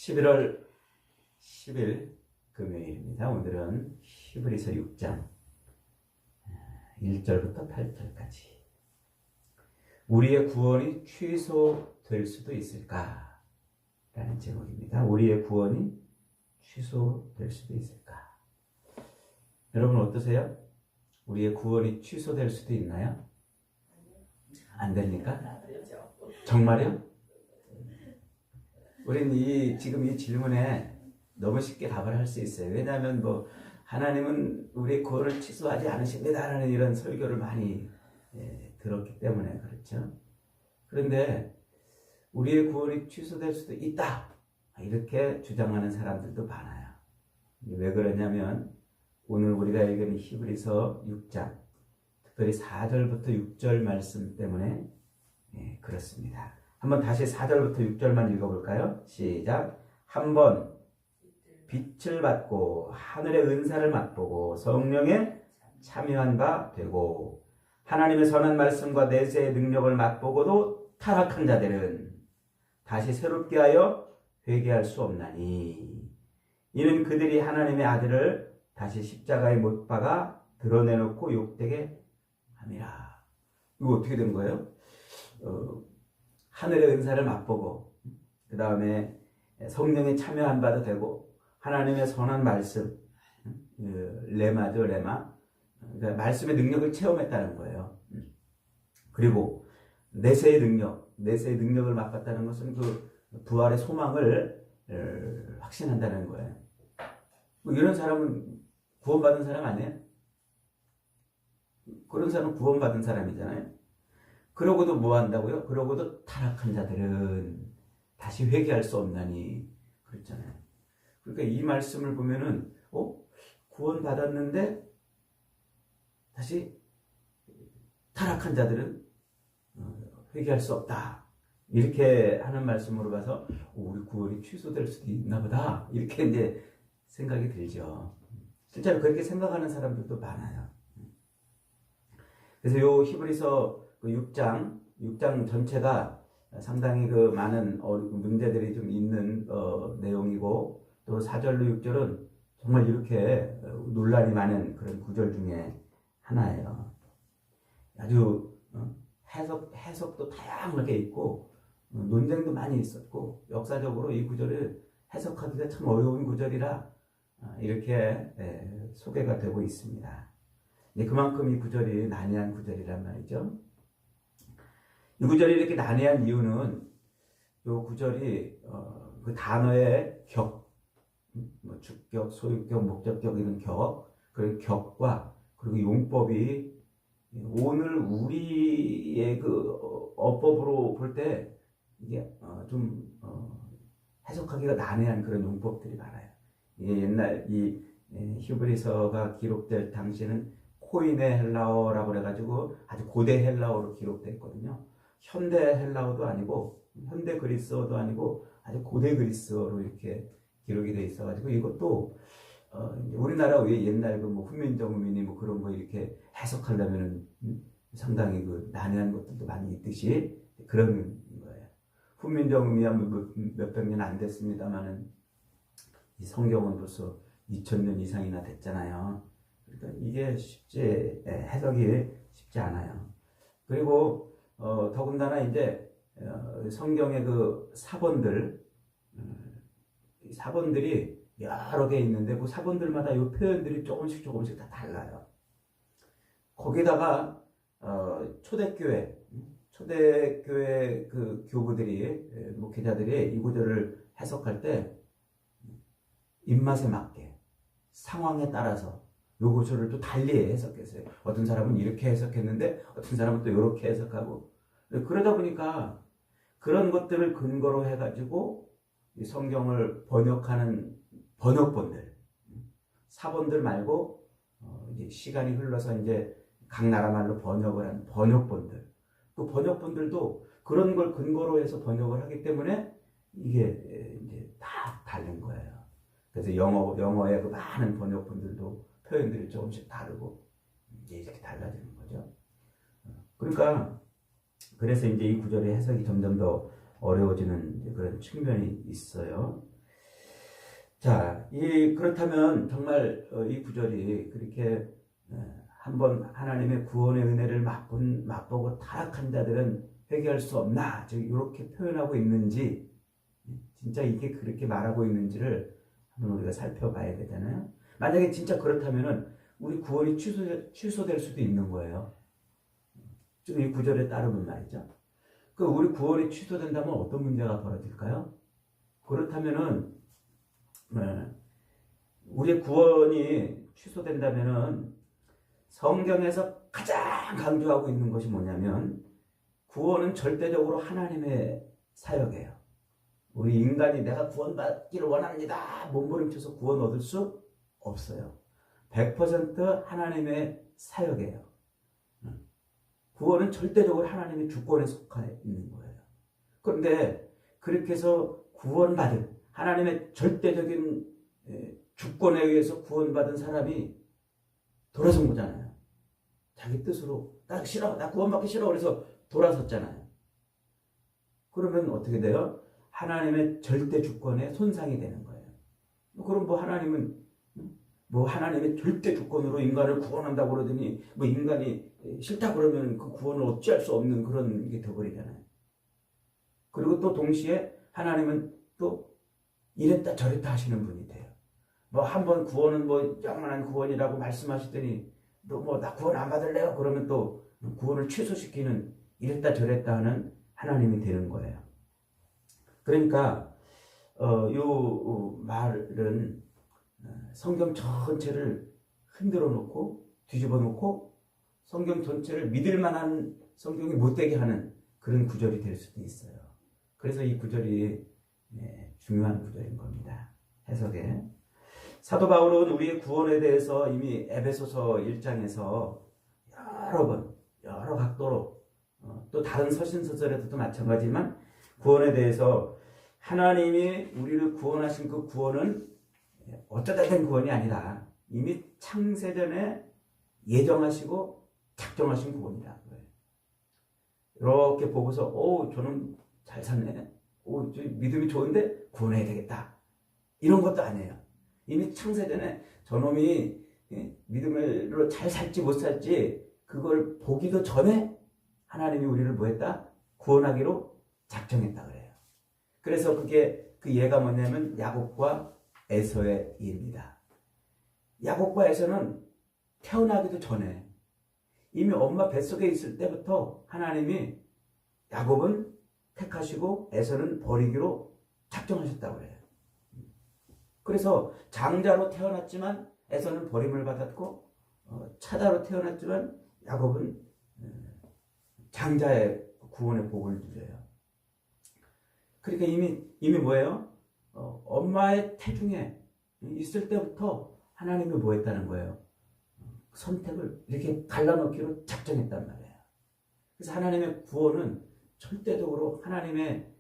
11월 10일 금요일입니다. 오늘은 히브리서 6장 1절부터 8절까지. 우리의 구원이 취소될 수도 있을까? 라는 제목입니다. 우리의 구원이 취소될 수도 있을까? 여러분 어떠세요? 우리의 구원이 취소될 수도 있나요? 안 됩니까? 정말요? 우리는 지금 이 질문에 너무 쉽게 답을 할 수 있어요. 왜냐하면 하나님은 우리의 구원을 취소하지 않으십니다라는 이런 설교를 많이 들었기 때문에 그렇죠. 그런데 우리의 구원이 취소될 수도 있다, 이렇게 주장하는 사람들도 많아요. 왜 그러냐면 오늘 우리가 읽은 히브리서 6장, 특별히 4절부터 6절 말씀 때문에 그렇습니다. 한번 다시 4절부터 6절만 읽어볼까요? 시작. 한번 빛을 받고 하늘의 은사를 맛보고 성령에 참여한 바 되고 하나님의 선한 말씀과 내세의 능력을 맛보고도 타락한 자들은 다시 새롭게 하여 회개할 수 없나니 이는 그들이 하나님의 아들을 다시 십자가에 못 박아 드러내놓고 욕되게 함이라. 이거 어떻게 된 거예요? 하늘의 은사를 맛보고 그 다음에 성령에 참여한 바도 되고 하나님의 선한 말씀, 레마죠, 레마. 그러니까 말씀의 능력을 체험했다는 거예요. 그리고 내세의 능력을 맛봤다는 것은 그 부활의 소망을 확신한다는 거예요. 이런 사람은 구원받은 사람 아니에요? 그런 사람은 구원받은 사람이잖아요. 그러고도 뭐 한다고요? 그러고도 타락한 자들은 다시 회개할 수 없나니 그랬잖아요. 그러니까 이 말씀을 보면은 구원받았는데 다시 타락한 자들은 회개할 수 없다, 이렇게 하는 말씀으로 봐서 우리 구원이 취소될 수도 있나 보다, 이렇게 이제 생각이 들죠. 실제로 그렇게 생각하는 사람들도 많아요. 그래서 요 히브리서 6장 전체가 상당히 많은 문제들이 좀 있는 내용이고, 또 4절로 6절은 정말 이렇게 논란이 많은 그런 구절 중에 하나예요. 아주 해석도 다양하게 있고 논쟁도 많이 있었고, 역사적으로 이 구절을 해석하기가 참 어려운 구절이라 이렇게 소개가 되고 있습니다. 그만큼 이 구절이 난해한 구절이란 말이죠. 이 구절이 이렇게 난해한 이유는 이 구절이 그 단어의 격, 주격, 소유격, 목적격 이런 그런 격과 그리고 용법이 오늘 우리의 그 어법으로 볼 때 이게 좀 해석하기가 난해한 그런 용법들이 많아요. 이게 옛날 이 히브리서가 기록될 당시에는 코인의 헬라어라고 그래가지고 아주 고대 헬라어로 기록됐거든요. 현대 헬라어도 아니고 현대 그리스어도 아니고 아주 고대 그리스어로 이렇게 기록이 돼 있어가지고 이것도 우리나라 왜 옛날 훈민정음이니 그런 거 이렇게 해석하려면은 상당히 난해한 것들도 많이 있듯이 그런 거예요. 훈민정음이야 몇백 년 안 됐습니다만은 이 성경은 벌써 2000년 이상이나 됐잖아요. 그러니까 이게 해석이 쉽지 않아요. 그리고 더군다나 이제 성경의 그 사본들이 여러 개 있는데 그 사본들마다 이 표현들이 조금씩 다 달라요. 거기다가 초대교회 그 교부들이 목회자들이 이 구절을 해석할 때 입맛에 맞게 상황에 따라서 이 구절을 또 달리 해석했어요. 어떤 사람은 이렇게 해석했는데 어떤 사람은 또 이렇게 해석하고, 그러다 보니까 그런 것들을 근거로 해가지고 이 성경을 번역하는 번역본들, 사본들 말고 이제 시간이 흘러서 이제 각 나라 말로 번역을 하는 번역본들, 그 번역본들도 그런 걸 근거로 해서 번역을 하기 때문에 이게 이제 다 다른 거예요. 그래서 영어의 그 많은 번역본들도 표현들이 조금씩 다르고 이제 이렇게 달라지는 거죠. 그러니까 그래서 이제 이 구절의 해석이 점점 더 어려워지는 그런 측면이 있어요. 자, 그렇다면 정말 이 구절이 그렇게 한번 하나님의 구원의 은혜를 맛보고 타락한 자들은 회개할 수 없나? 즉 이렇게 표현하고 있는지, 진짜 이게 그렇게 말하고 있는지를 한번 우리가 살펴봐야 되잖아요. 만약에 진짜 그렇다면은 우리 구원이 취소될 수도 있는 거예요. 지금 이 구절에 따르면 말이죠. 그 우리 구원이 취소된다면 어떤 문제가 벌어질까요? 그렇다면은 우리의 구원이 취소된다면은 성경에서 가장 강조하고 있는 것이 뭐냐면 구원은 절대적으로 하나님의 사역이에요. 우리 인간이 내가 구원받기를 원합니다. 몸부림쳐서 구원 얻을 수 없어요. 100% 하나님의 사역이에요. 구원은 절대적으로 하나님의 주권에 속해 있는 거예요. 그런데 그렇게 해서 구원받은 하나님의 절대적인 주권에 의해서 구원받은 사람이 돌아선 거잖아요. 자기 뜻으로 나 싫어, 나 구원받기 싫어 그래서 돌아섰잖아요. 그러면 어떻게 돼요? 하나님의 절대 주권에 손상이 되는 거예요. 그럼 하나님은 하나님의 절대 주권으로 인간을 구원한다고 그러더니 인간이 싫다 그러면 그 구원을 어찌할 수 없는 그런 게 되어버리잖아요. 그리고 또 동시에 하나님은 또 이랬다 저랬다 하시는 분이 돼요. 한번 구원은 영원한 구원이라고 말씀하시더니 또 나 구원 안 받을래요? 그러면 또 구원을 취소시키는 이랬다 저랬다 하는 하나님이 되는 거예요. 그러니까 요 말은 성경 전체를 흔들어 놓고 뒤집어 놓고 성경 전체를 믿을 만한 성경이 못되게 하는 그런 구절이 될 수도 있어요. 그래서 이 구절이 중요한 구절인 겁니다. 해석에. 사도 바울은 우리의 구원에 대해서 이미 에베소서 1장에서 여러 번 여러 각도로 또 다른 서신서절에도 마찬가지지만 구원에 대해서 하나님이 우리를 구원하신 그 구원은 어쩌다 된 구원이 아니라 이미 창세전에 예정하시고 작정하신 구원이다. 이렇게 보고서 저는 잘 샀네. 믿음이 좋은데 구원해야 되겠다. 이런 것도 아니에요. 이미 창세전에 저놈이 믿음으로 잘 살지 못 살지 그걸 보기도 전에 하나님이 우리를 뭐했다? 구원하기로 작정했다 그래요. 그래서 그게 그 예가 뭐냐면 야곱과 에서의 예입니다. 야곱과 에서는 태어나기도 전에 이미 엄마 뱃속에 있을 때부터 하나님이 야곱은 택하시고 에서는 버리기로 작정하셨다고 그래요. 그래서 장자로 태어났지만 에서는 버림을 받았고 차자로 태어났지만 야곱은 장자의 구원의 복을 누려요. 그러니까 이미 뭐예요? 엄마의 태중에 있을 때부터 하나님이 뭐 했다는 거예요? 선택을 이렇게 갈라놓기로 작정했단 말이에요. 그래서 하나님의 구원은 절대적으로 하나님의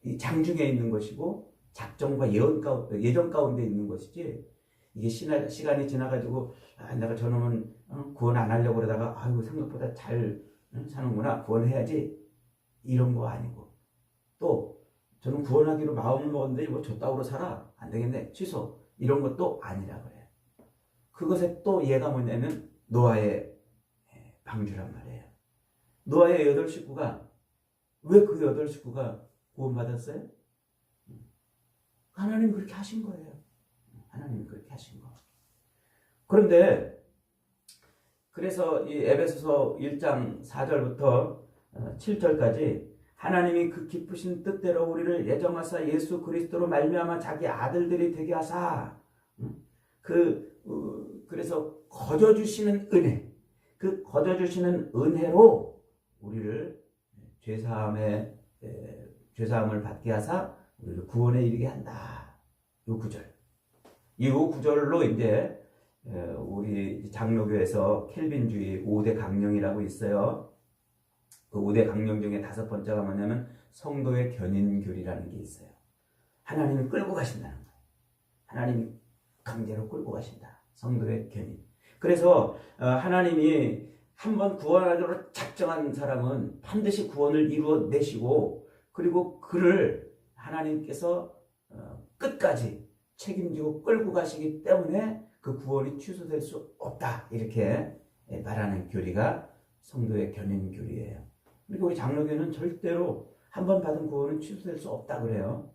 이 장중에 있는 것이고 작정과 예정 가운데 있는 것이지 이게 시간이 지나가지고 내가 저놈은 구원 안 하려고 그러다가 생각보다 잘 사는구나 구원해야지 이런 거 아니고 또 저는 구원하기로 마음을 먹었는데 저 따위로 살아 안 되겠네 취소 이런 것도 아니라 그래요. 그것에 또 예가 뭐냐면 노아의 방주란 말이에요. 노아의 8식구가 왜 그 8식구가 구원받았어요? 하나님이 그렇게 하신 거예요. 하나님이 그렇게 하신 거. 그런데 그래서 이 에베소서 1장 4절부터 7절까지 하나님이 그 기쁘신 뜻대로 우리를 예정하사 예수 그리스도로 말미암아 자기 아들들이 되게 하사 그래서 거저 주시는 은혜 그 거저 주시는 은혜로 우리를 죄사함을 받게 하사 우리를 구원에 이르게 한다. 이 구절. 이 구절로 이제 우리 장로교에서 켈빈주의 5대 강령이라고 있어요. 그 5대 강령 중에 5번째가 뭐냐면 성도의 견인교리라는 게 있어요. 하나님이 끌고 가신다는 거예요. 하나님이 강제로 끌고 가신다. 성도의 견인. 그래서 하나님이 한번 구원하기로 작정한 사람은 반드시 구원을 이루어내시고 그리고 그를 하나님께서 끝까지 책임지고 끌고 가시기 때문에 그 구원이 취소될 수 없다. 이렇게 말하는 교리가 성도의 견인 교리예요. 그리고 우리 장로교는 절대로 한 번 받은 구원은 취소될 수 없다 그래요.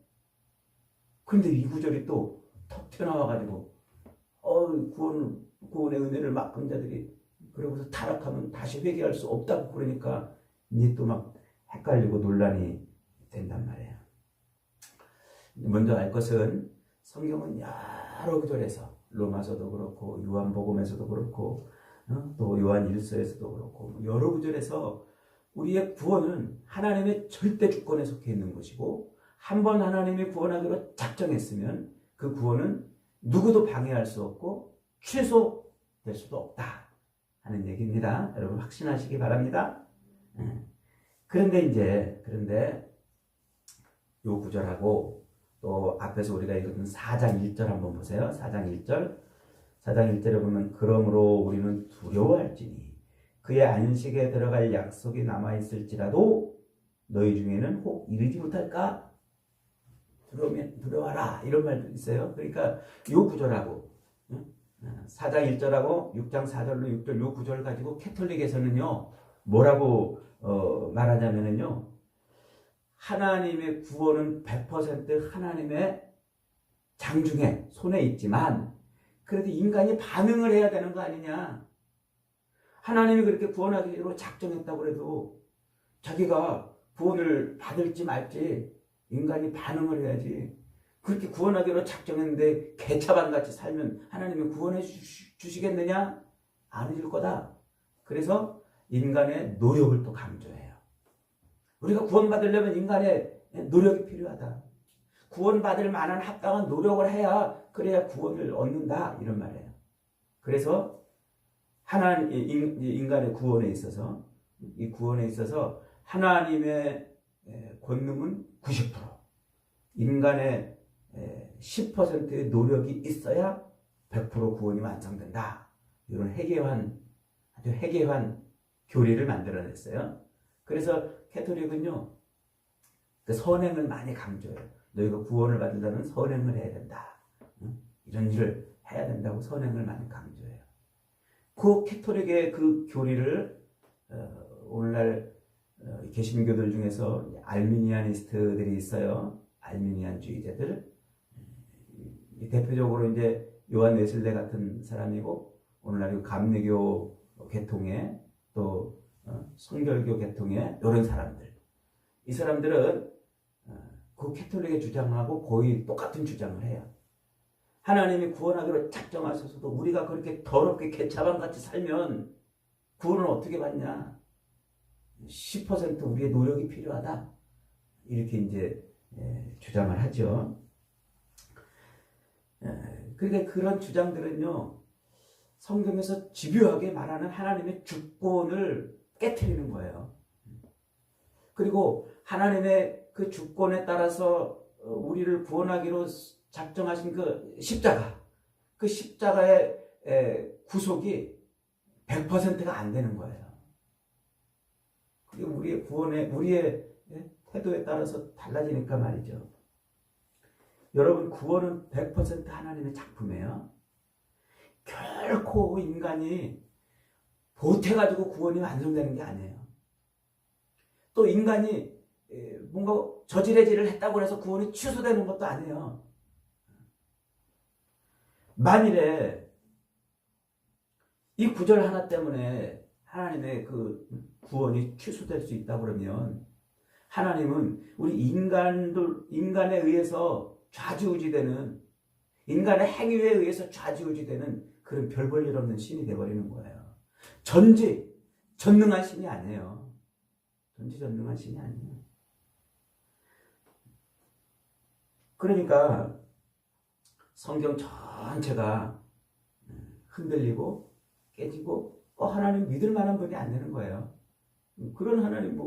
그런데 이 구절이 또 턱 튀어나와가지고 구원의 은혜를 맛본 자들이 그러고서 타락하면 다시 회개할 수 없다고 그러니까 이제 또 막 헷갈리고 논란이 된단 말이에요. 먼저 알 것은 성경은 여러 구절에서 로마서도 그렇고 요한복음에서도 그렇고 또 요한일서에서도 그렇고 여러 구절에서 우리의 구원은 하나님의 절대 주권에 속해 있는 것이고 한 번 하나님이 구원하기로 작정했으면 그 구원은 누구도 방해할 수 없고 취소될 수도 없다 하는 얘기입니다. 여러분 확신하시기 바랍니다. 그런데 요 구절하고 또 앞에서 우리가 읽었던 4장 1절 한번 보세요. 4장 1절. 4장 1절에 보면 그러므로 우리는 두려워할지니 그의 안식에 들어갈 약속이 남아있을지라도 너희 중에는 혹 이르지 못할까? 두려워하라. 이런 말도 있어요. 그러니까 요 구절하고 4장 1절하고 6장 4절로 6절 요 구절 가지고 캐톨릭에서는요. 뭐라고 말하냐면요. 하나님의 구원은 100% 하나님의 장중에 손에 있지만 그래도 인간이 반응을 해야 되는 거 아니냐. 하나님이 그렇게 구원하기로 작정했다고 해도 자기가 구원을 받을지 말지 인간이 반응을 해야지. 그렇게 구원하기로 작정했는데 개차반같이 살면 하나님이 구원해 주시겠느냐? 안 해줄 거다. 그래서 인간의 노력을 또 강조해요. 우리가 구원받으려면 인간의 노력이 필요하다. 구원받을 만한 합당한 노력을 해야 그래야 구원을 얻는다. 이런 말이에요. 그래서 인간의 구원에 있어서 이 구원에 있어서 하나님의 권능은 90%, 인간의 10%의 노력이 있어야 100% 구원이 완성된다. 이런 아주 해괴한 교리를 만들어냈어요. 그래서 캐톨릭은요, 그 선행을 많이 강조해요. 너희가 구원을 받으려면 선행을 해야 된다. 이런 일을 해야 된다고 선행을 많이 강조해요. 그 캐톨릭의 그 교리를 오늘날 개신교들 중에서 알미니아니스트들이 있어요. 알미니안주의자들. 대표적으로 이제 요한 웨슬레 같은 사람이고 오늘날 감리교 계통의 또 성결교 계통의 이런 사람들. 이 사람들은 그 캐톨릭의 주장하고 거의 똑같은 주장을 해요. 하나님이 구원하기로 작정하셔서도 우리가 그렇게 더럽게 개차반같이 살면 구원을 어떻게 받냐? 10% 우리의 노력이 필요하다. 이렇게 이제 주장을 하죠. 그러니까 그런 주장들은요, 성경에서 집요하게 말하는 하나님의 주권을 깨트리는 거예요. 그리고 하나님의 그 주권에 따라서 우리를 구원하기로 작정하신 그 십자가의 구속이 100%가 안 되는 거예요. 그게 우리의 태도에 따라서 달라지니까 말이죠. 여러분, 구원은 100% 하나님의 작품이에요. 결코 인간이 보태가지고 구원이 완성되는 게 아니에요. 또 인간이 뭔가 저지레질을 했다고 해서 구원이 취소되는 것도 아니에요. 만일에 이 구절 하나 때문에 하나님의 그 구원이 취소될 수 있다고 그러면 하나님은 우리 인간에 의해서 좌지우지되는, 인간의 행위에 의해서 좌지우지되는 그런 별 볼 일 없는 신이 되어버리는 거예요. 전능한 신이 아니에요. 전지전능한 신이 아니에요. 그러니까 성경 전체가 흔들리고 깨지고 하나님 믿을 만한 분이 안 되는 거예요. 그런 하나님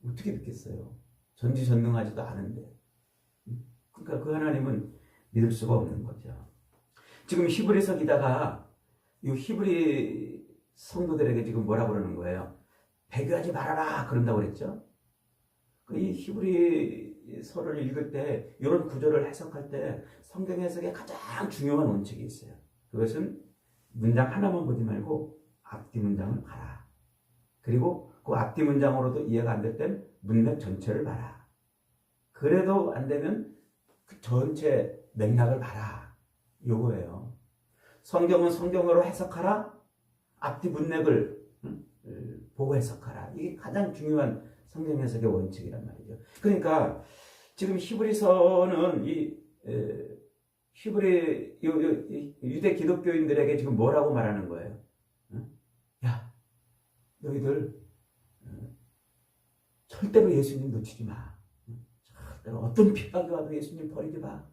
어떻게 믿겠어요? 전지전능하지도 않은데. 그러니까 그 하나님은 믿을 수가 없는 거죠. 지금 히브리서 기자가 이 히브리 성도들에게 지금 뭐라고 그러는 거예요? 배교하지 말아라 그런다고 그랬죠. 이 히브리 서를 읽을 때 이런 구절을 해석할 때 성경 해석에 가장 중요한 원칙이 있어요. 그것은 문장 하나만 보지 말고 앞뒤 문장을 봐라. 그리고 그 앞뒤 문장으로도 이해가 안 될 땐 문맥 전체를 봐라. 그래도 안 되면 그 전체 맥락을 봐라. 요거예요. 성경은 성경으로 해석하라. 앞뒤 문맥을 보고 해석하라. 이게 가장 중요한 성경 해석의 원칙이란 말이죠. 그러니까 지금 히브리서는 이 히브리 유대 기독교인들에게 지금 뭐라고 말하는 거예요? 야, 너희들 절대로 예수님 놓치지 마. 절대로 어떤 핍박이 와도 예수님 버리지 마.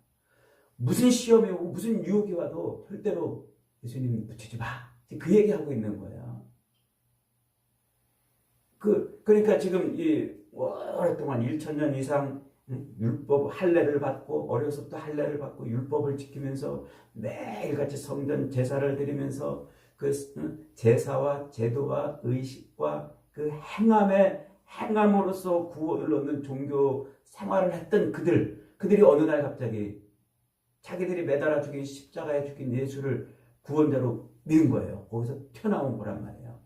무슨 시험이 오고 무슨 유혹이 와도 절대로 예수님 놓치지 마. 그 얘기하고 있는 거예요. 그러니까 지금 이 오랫동안 1000년 이상 율법 할례를 받고 어려서부터 할례를 받고 율법을 지키면서 매일같이 성전 제사를 드리면서 그 제사와 제도와 의식과 그 행함으로써 구원을 얻는 종교 생활을 했던 그들이 어느 날 갑자기 자기들이 매달아 죽인 십자가에 죽인 예수를 구원자로 믿은 거예요. 거기서 튀어나온 거란 말이에요.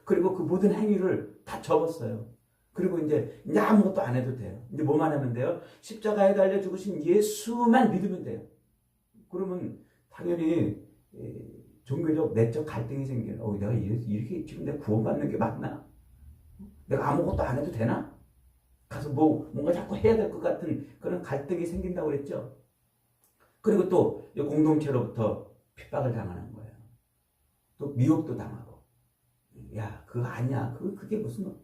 그리고 그 모든 행위를 다 접었어요. 그리고 이제 아무것도 안 해도 돼요. 이제 뭐만 하면 돼요? 십자가에 달려 죽으신 예수만 믿으면 돼요. 그러면 당연히 종교적 내적 갈등이 생겨요. 내가 이렇게 지금 내가 구원받는 게 맞나? 내가 아무것도 안 해도 되나? 가서 뭔가 자꾸 해야 될 것 같은 그런 갈등이 생긴다고 그랬죠. 그리고 또 공동체로부터 핍박을 당하는 거예요. 또 미혹도 당하고. 야, 그거 아니야. 그게 무슨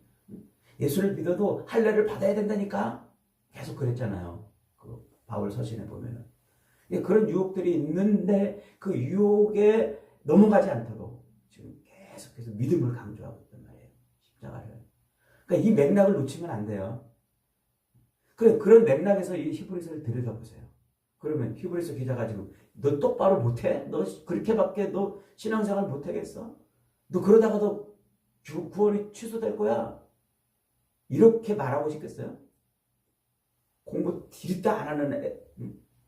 예수를 믿어도 할례를 받아야 된다니까. 계속 그랬잖아요. 그 바울 서신에 보면은. 그런 유혹들이 있는데 그 유혹에 넘어가지 않도록 지금 계속해서 믿음을 강조하고 있단 말이에요. 십자가를. 그러니까 이 맥락을 놓치면 안 돼요. 그런 맥락에서 이 히브리서를 들여다보세요. 그러면 히브리서 기자가 지금 너 똑바로 못해? 너 그렇게밖에 너 신앙생활 못하겠어? 너 그러다가도 구원이 취소될 거야? 이렇게 말하고 싶겠어요? 공부 뒤집다 안 하는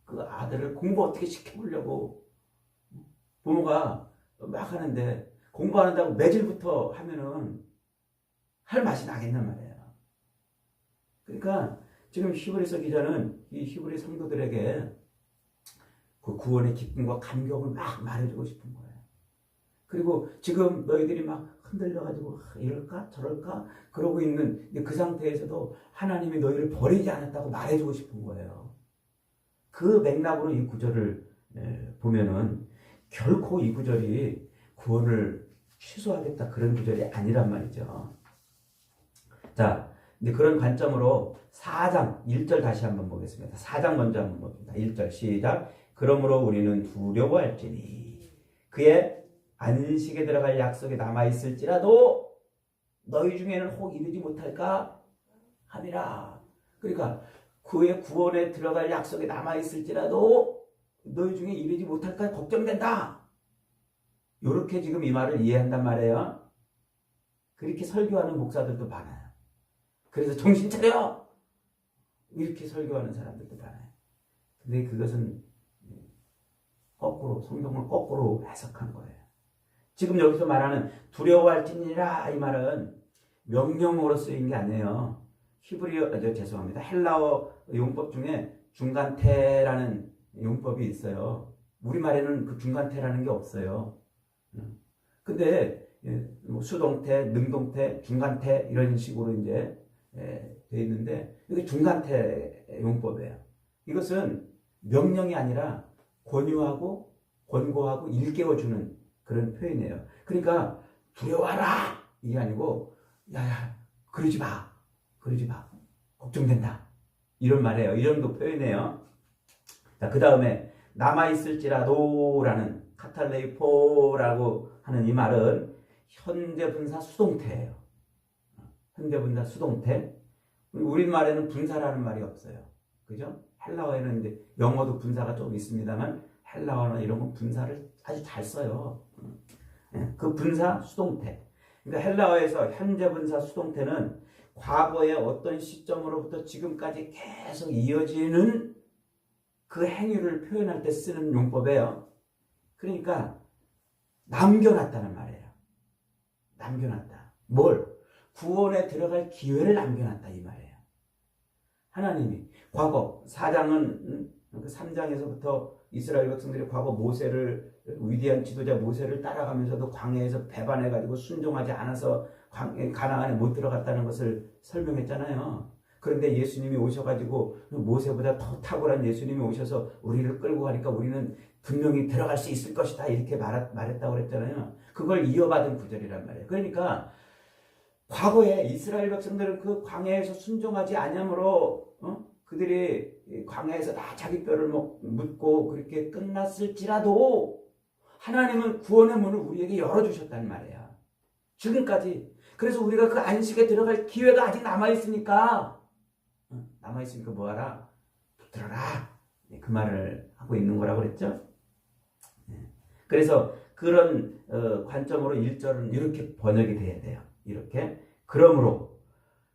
그 아들을 공부 어떻게 시켜보려고 부모가 막 하는데 공부하는다고 매질부터 하면은 할 맛이 나겠단 말이에요. 그러니까 지금 히브리서 기자는 이 히브리 성도들에게 그 구원의 기쁨과 감격을 막 말해주고 싶은 거예요. 그리고 지금 너희들이 막 흔들려가지고 이럴까 저럴까 그러고 있는 그 상태에서도 하나님이 너희를 버리지 않았다고 말해주고 싶은 거예요. 그 맥락으로 이 구절을 보면은 결코 이 구절이 구원을 취소하겠다 그런 구절이 아니란 말이죠. 자, 이제 그런 관점으로 4장 1절 다시 한번 보겠습니다. 4장 먼저 한번 봅니다. 1절 시작. 그러므로 우리는 두려워할지니 그의 안식에 들어갈 약속이 남아있을지라도 너희 중에는 혹 이르지 못할까 함이라. 그러니까 그의 구원에 들어갈 약속이 남아있을지라도 너희 중에 이르지 못할까 걱정된다. 이렇게 지금 이 말을 이해한단 말이에요. 그렇게 설교하는 목사들도 많아요. 그래서 정신 차려! 이렇게 설교하는 사람들도 많아요. 근데 그것은 거꾸로, 성경을 거꾸로 해석한 거예요. 지금 여기서 말하는 두려워할지니라 이 말은 명령어로 쓰인 게 아니에요. 죄송합니다. 헬라어 용법 중에 중간태라는 용법이 있어요. 우리말에는 그 중간태라는 게 없어요. 근데 수동태, 능동태, 중간태 이런 식으로 이제 되어 있는데 이게 중간태 용법이에요. 이것은 명령이 아니라 권유하고 권고하고 일깨워주는 그런 표현이에요. 그러니까 두려워하라 이게 아니고 야야 그러지 마 걱정된다 이런 말이에요. 이 정도 표현이에요. 자, 그 다음에 남아있을지라도라는 카탈레이포라고 하는 이 말은 현재 분사 수동태예요. 현재 분사 수동태. 우리말에는 분사라는 말이 없어요. 그죠? 헬라어에는 이제 영어도 분사가 좀 있습니다만 헬라어나 이런 건 분사를 아주 잘 써요. 그 분사 수동태. 그러니까 헬라어에서 현재 분사 수동태는 과거의 어떤 시점으로부터 지금까지 계속 이어지는 그 행위를 표현할 때 쓰는 용법이에요. 그러니까 남겨놨다는 말이에요. 남겨놨다. 뭘? 구원에 들어갈 기회를 남겨놨다 이 말이에요. 하나님이 과거 4장은 3장에서부터 이스라엘 백성들이 과거 모세를 위대한 지도자 모세를 따라가면서도 광야에서 배반해가지고 순종하지 않아서 가나안에 못 들어갔다는 것을 설명했잖아요. 그런데 예수님이 오셔가지고 모세보다 더 탁월한 예수님이 오셔서 우리를 끌고 가니까 우리는 분명히 들어갈 수 있을 것이다 이렇게 말했다고 그랬잖아요. 그걸 이어받은 구절이란 말이에요. 그러니까 과거에 이스라엘 백성들은 그 광야에서 순종하지 않으므로 그들이 광야에서 다 자기 뼈를 묻고 그렇게 끝났을지라도 하나님은 구원의 문을 우리에게 열어주셨단 말이야. 지금까지. 그래서 우리가 그 안식에 들어갈 기회가 아직 남아있으니까 뭐하라? 붙들어라. 그 말을 하고 있는 거라고 그랬죠. 그래서 그런 관점으로 1절은 이렇게 번역이 돼야 돼요. 이렇게. 그러므로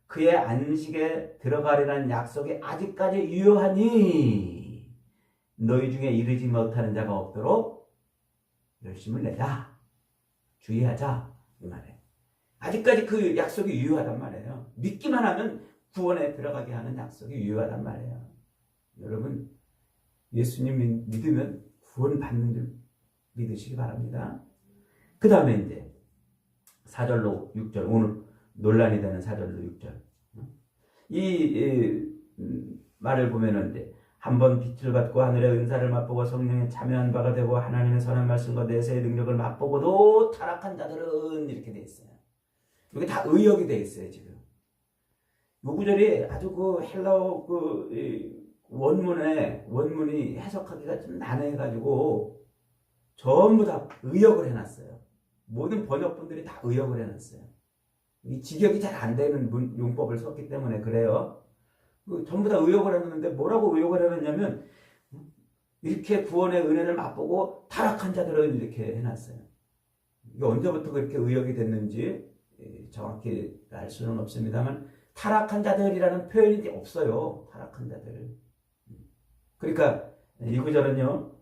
그의 안식에 들어가리라는 약속이 아직까지 유효하니 너희 중에 이르지 못하는 자가 없도록 열심을 내자. 주의하자. 이 말이에요. 아직까지 그 약속이 유효하단 말이에요. 믿기만 하면 구원에 들어가게 하는 약속이 유효하단 말이에요. 여러분 예수님 믿으면 구원 받는 줄 믿으시기 바랍니다. 그 다음에 이제 4절로 6절 오늘 논란이 되는 4절로 6절 이 말을 보면은 이제 한번 빛을 받고 하늘의 은사를 맛보고 성령에 참여한 바가 되고 하나님의 선한 말씀과 내세의 능력을 맛보고도 타락한 자들은 이렇게 돼 있어요. 이게 다 의역이 돼 있어요 지금. 요 구절이 아주 그 헬라어 원문이 해석하기가 좀 난해해가지고 전부 다 의역을 해놨어요. 모든 번역분들이 다 의역을 해놨어요. 이 직역이 잘 안 되는 용법을 썼기 때문에 그래요. 전부 다 의역을 해놨는데 뭐라고 의역을 해놨냐면 이렇게 구원의 은혜를 맛보고 타락한 자들은 이렇게 해놨어요. 이게 언제부터 그렇게 의역이 됐는지 정확히 알 수는 없습니다만 타락한 자들이라는 표현이 없어요. 타락한 자들. 그러니까 이 구절은요.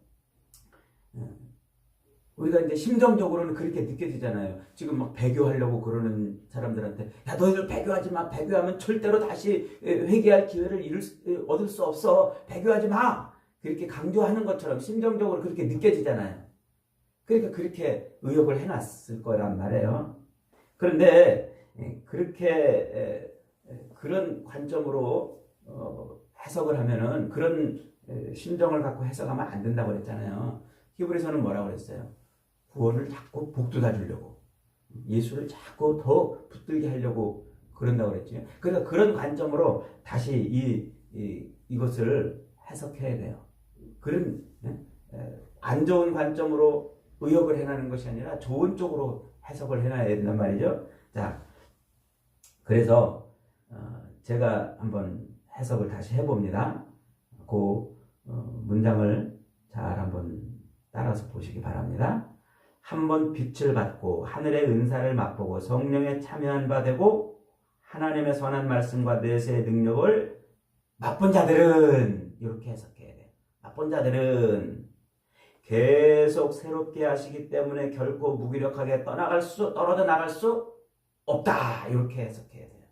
우리가 이제 심정적으로는 그렇게 느껴지잖아요. 지금 막 배교하려고 그러는 사람들한테 야 너희들 배교하지 마. 배교하면 절대로 다시 회개할 기회를 얻을 수 없어. 배교하지 마. 그렇게 강조하는 것처럼 심정적으로 그렇게 느껴지잖아요. 그러니까 그렇게 의역을 해놨을 거란 말이에요. 그런데 그렇게 그런 관점으로 해석을 하면은 그런 심정을 갖고 해석하면 안 된다고 그랬잖아요. 히브리서는 뭐라고 그랬어요? 구원을 자꾸 복돋아 주려고 예수를 자꾸 더 붙들게 하려고 그런다고 그랬죠. 그러니까 그런 관점으로 다시 이것을 해석해야 돼요. 그런 안 좋은 관점으로 의역을 해나는 것이 아니라 좋은 쪽으로 해석을 해놔야 된단 말이죠. 자, 그래서 제가 한번 해석을 다시 해봅니다. 그 문장을 잘 한번 따라서 보시기 바랍니다. 한번 빛을 받고 하늘의 은사를 맛보고 성령에 참여한 바 되고 하나님의 선한 말씀과 내세의 능력을 맛본 자들은 이렇게 해석해야 돼요. 맛본 자들은 계속 새롭게 하시기 때문에 결코 무기력하게 떨어져 나갈 수 없다. 이렇게 해석해야 돼요.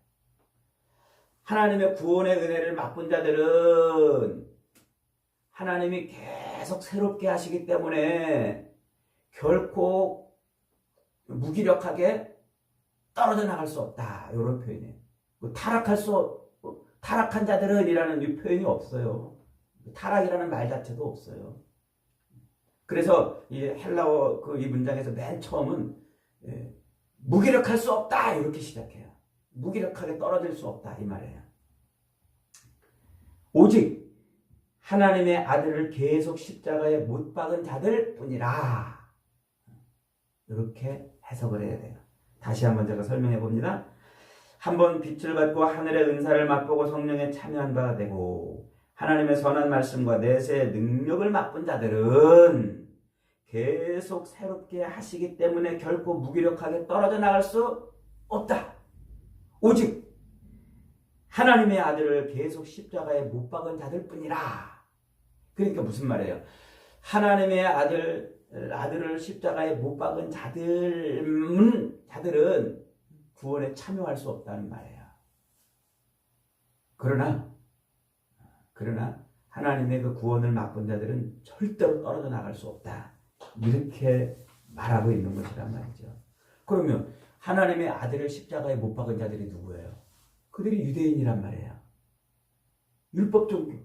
하나님의 구원의 은혜를 맛본 자들은 하나님이 계속 새롭게 하시기 때문에 결코 무기력하게 떨어져 나갈 수 없다. 이런 표현이에요. 타락한 자들은 이라는 이 표현이 없어요. 타락이라는 말 자체도 없어요. 그래서 이 헬라어 이 문장에서 맨 처음은 무기력할 수 없다. 이렇게 시작해요. 무기력하게 떨어질 수 없다. 이 말이에요. 오직 하나님의 아들을 계속 십자가에 못 박은 자들 뿐이라. 이렇게 해석을 해야 돼요. 다시 한번 제가 설명해 봅니다. 한번 빛을 받고 하늘의 은사를 맛보고 성령에 참여한 바가 되고 하나님의 선한 말씀과 내세의 능력을 맛본 자들은 계속 새롭게 하시기 때문에 결코 무기력하게 떨어져 나갈 수 없다. 오직 하나님의 아들을 계속 십자가에 못 박은 자들 뿐이라. 그러니까 무슨 말이에요? 하나님의 아들을 십자가에 못 박은 자들은 구원에 참여할 수 없다는 말이에요. 그러나 하나님의 그 구원을 맛본 자들은 절대로 떨어져 나갈 수 없다. 이렇게 말하고 있는 것이란 말이죠. 그러면 하나님의 아들을 십자가에 못 박은 자들이 누구예요? 그들이 유대인이란 말이에요. 율법 종교,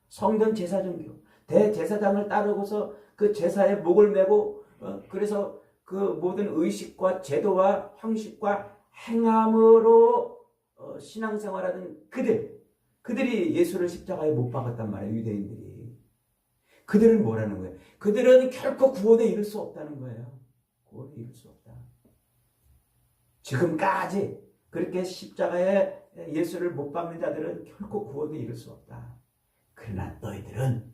성전 제사 종교, 대제사장을 따르고서 그 제사에 목을 메고 그래서 그 모든 의식과 제도와 형식과 행함으로 신앙생활하는 그들이 예수를 십자가에 못 박았단 말이에요. 유대인들이. 그들은 뭐라는 거예요? 그들은 결코 구원에 이를 수 없다는 거예요. 구원에 이를 수 없다. 지금까지 그렇게 십자가에 예수를 못 박는 자들은 결코 구원에 이를 수 없다. 그러나 너희들은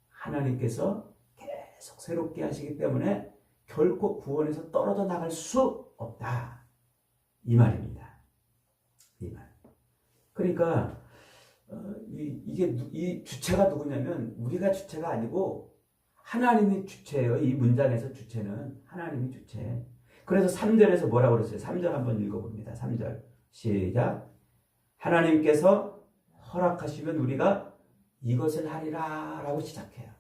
하나님께서 계속 새롭게 하시기 때문에 결코 구원에서 떨어져 나갈 수 없다. 이 말입니다. 이 말. 그러니까 이 주체가 누구냐면 우리가 주체가 아니고 하나님이 주체예요. 이 문장에서 주체는 하나님이 주체. 그래서 3절에서 뭐라고 그랬어요? 3절 한번 읽어봅니다. 3절 시작. 하나님께서 허락하시면 우리가 이것을 하리라 라고 시작해요.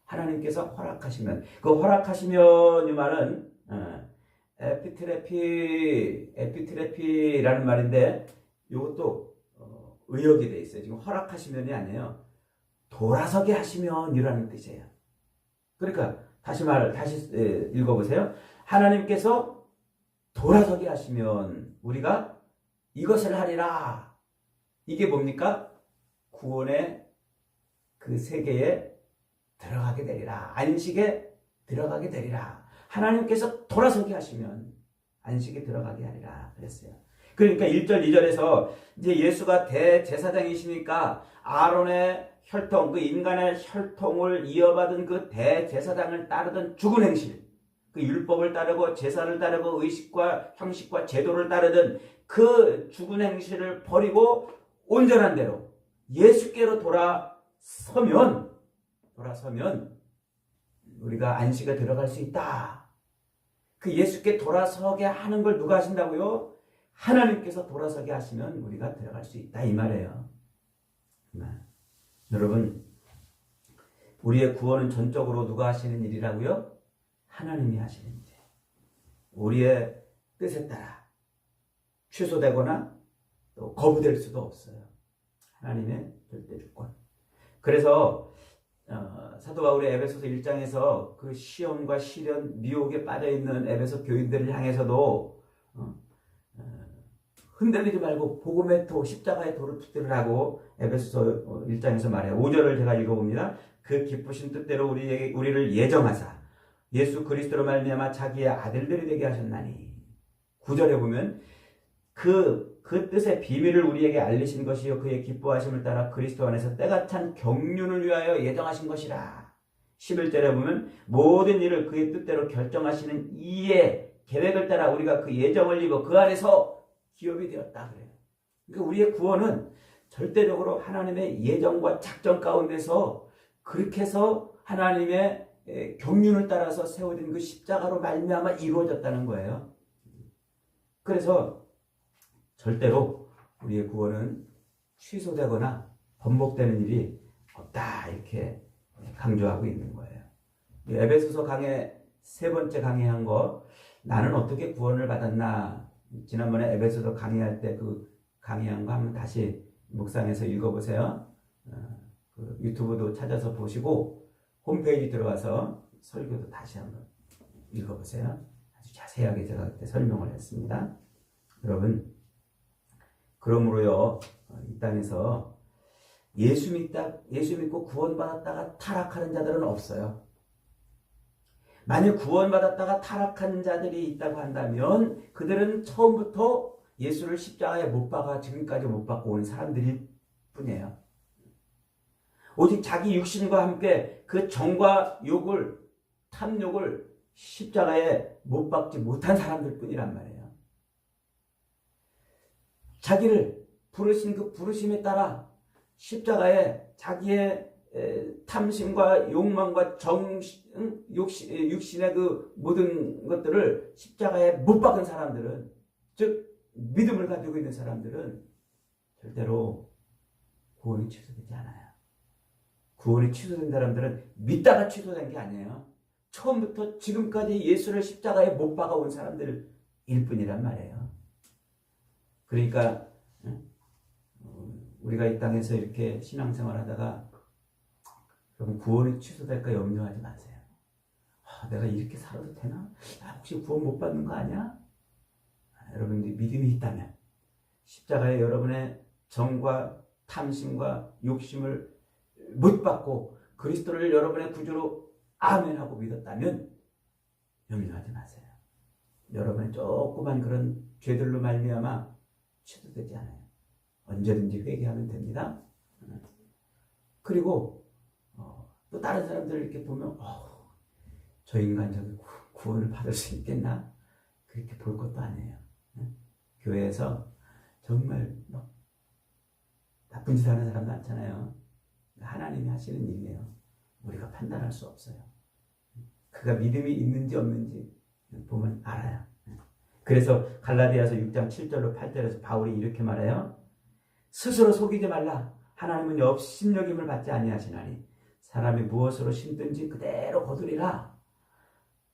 하나님께서 허락하시면, 그 허락하시면 이 말은 에피트레피라는 말인데 이것도 의역이 돼 있어요. 지금 허락하시면이 아니에요. 돌아서게 하시면 이라는 뜻이에요. 그러니까 다시 읽어보세요. 하나님께서 돌아서게 하시면 우리가 이것을 하리라. 이게 뭡니까? 구원의 그 세계에 들어가게 되리라. 안식에 들어가게 되리라. 하나님께서 돌아서게 하시면 안식에 들어가게 하리라 그랬어요. 그러니까 1절 2절에서 이제 예수가 대제사장이시니까 아론의 혈통, 그 인간의 혈통을 이어받은 그 대제사장을 따르던 죽은 행실, 그 율법을 따르고 제사를 따르고 의식과 형식과 제도를 따르던 그 죽은 행실을 버리고 온전한 대로 예수께로 돌아서면 우리가 안식에 들어갈 수 있다. 그 예수께 돌아서게 하는 걸 누가 하신다고요? 하나님께서 돌아서게 하시면 우리가 들어갈 수 있다 이 말이에요. 여러분, 우리의 구원은 전적으로 누가 하시는 일이라고요? 하나님이 하시는 일이에요. 우리의 뜻에 따라 취소되거나 또 거부될 수도 없어요. 하나님의 절대 주권. 그래서 사도 바울의 에베소서 1장에서 그 시험과 시련, 미혹에 빠져있는 에베소 교인들을 향해서도 흔들리지 말고 복음의 도, 십자가의 도를 붙들으라고 에베소서 1장에서 말해요. 5절을 제가 읽어봅니다. 그 기쁘신 뜻대로 우리를 예정하사 예수 그리스도로 말미암아 자기의 아들들이 되게 하셨나니. 9절에 보면 그 뜻의 비밀을 우리에게 알리신 것이요 그의 기뻐하심을 따라 그리스도 안에서 때가 찬 경륜을 위하여 예정하신 것이라. 11절에 보면 모든 일을 그의 뜻대로 결정하시는 이의 계획을 따라 우리가 그 예정을 입어 그 안에서 기업이 되었다 그래요. 그러니까 우리의 구원은 절대적으로 하나님의 예정과 작전 가운데서 그렇게 해서 하나님의 경륜을 따라서 세워진 그 십자가로 말미암아 이루어졌다는 거예요. 그래서 절대로 우리의 구원은 취소되거나 번복되는 일이 없다 이렇게 강조하고 있는 거예요. 에베소서 강의 세 번째 강의한 거, 나는 어떻게 구원을 받았나, 지난번에 에베소서 강의할 때 그 강의한 거 한번 다시 묵상해서 읽어보세요. 그 유튜브도 찾아서 보시고 홈페이지 들어와서 설교도 다시 한번 읽어보세요. 아주 자세하게 제가 그때 설명을 했습니다. 여러분, 그러므로요, 이 땅에서 예수 믿고 구원받았다가 타락하는 자들은 없어요. 만약 구원받았다가 타락한 자들이 있다고 한다면 그들은 처음부터 예수를 십자가에 못 박아 지금까지 못 박고 온 사람들일 뿐이에요. 오직 자기 육신과 함께 그 정과 욕을, 탐욕을 십자가에 못 박지 못한 사람들 뿐이란 말이에요. 자기를 부르신 그 부르심에 따라 십자가에 자기의 탐심과 욕망과 육신의 그 모든 것들을 십자가에 못 박은 사람들은, 즉 믿음을 가지고 있는 사람들은 절대로 구원이 취소되지 않아요. 구원이 취소된 사람들은 믿다가 취소된 게 아니에요. 처음부터 지금까지 예수를 십자가에 못 박아온 사람들일 뿐이란 말이에요. 그러니까 우리가 이 땅에서 이렇게 신앙생활 하다가 여러분 구원이 취소될까 염려하지 마세요. 내가 이렇게 살아도 되나? 혹시 구원 못 받는 거 아니야? 여러분들이 믿음이 있다면 십자가에 여러분의 정과 탐심과 욕심을 못 받고 그리스도를 여러분의 구주로 아멘하고 믿었다면 염려하지 마세요. 여러분의 조그만 그런 죄들로 말미암아 취소되지 않아요. 언제든지 회개하면 됩니다. 그리고 또 다른 사람들을 이렇게 보면 저 인간 저기 구원을 받을 수 있겠나? 그렇게 볼 것도 아니에요. 교회에서 정말 나쁜 짓 하는 사람 많잖아요. 하나님이 하시는 일이에요. 우리가 판단할 수 없어요. 그가 믿음이 있는지 없는지 보면 알아요. 그래서 갈라디아서 6장 7절로 8절에서 바울이 이렇게 말해요. 스스로 속이지 말라. 하나님은 업신여김을 받지 아니하시나니 사람이 무엇으로 심든지 그대로 거두리라.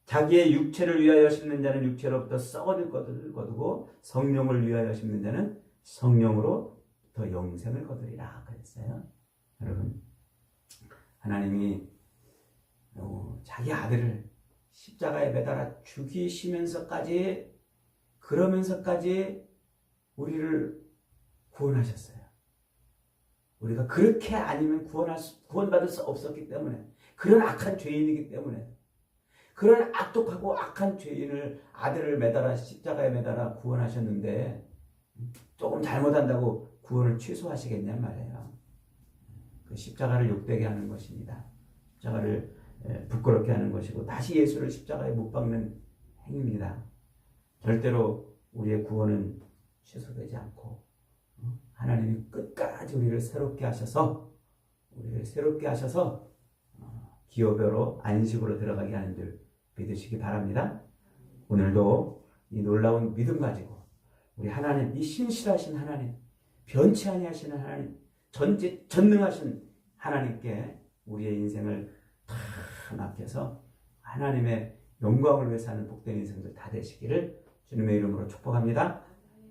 자기의 육체를 위하여 심는 자는 육체로부터 썩어질 것을 거두고 성령을 위하여 심는 자는 성령으로부터 영생을 거두리라 그랬어요. 여러분, 하나님이 자기 아들을 십자가에 매달아 죽이시면서까지, 그러면서까지 우리를 구원하셨어요. 우리가 그렇게 아니면 구원받을 수 없었기 때문에, 그런 악한 죄인이기 때문에, 그런 악독하고 악한 죄인을 아들을 매달아 십자가에 매달아 구원하셨는데 조금 잘못한다고 구원을 취소하시겠냔 말이에요. 그 십자가를 욕되게 하는 것입니다. 십자가를 부끄럽게 하는 것이고 다시 예수를 십자가에 못 박는 행위입니다. 절대로 우리의 구원은 취소되지 않고 하나님이 끝까지 우리를 새롭게 하셔서 기업으로 안식으로 들어가게 하는 줄 믿으시기 바랍니다. 오늘도 이 놀라운 믿음 가지고 우리 하나님, 이 신실하신 하나님, 변치 아니하시는 하나님, 전능하신 하나님께 우리의 인생을 다 맡겨서 하나님의 영광을 위해 사는 복된 인생들 다 되시기를 주님의 이름으로 축복합니다.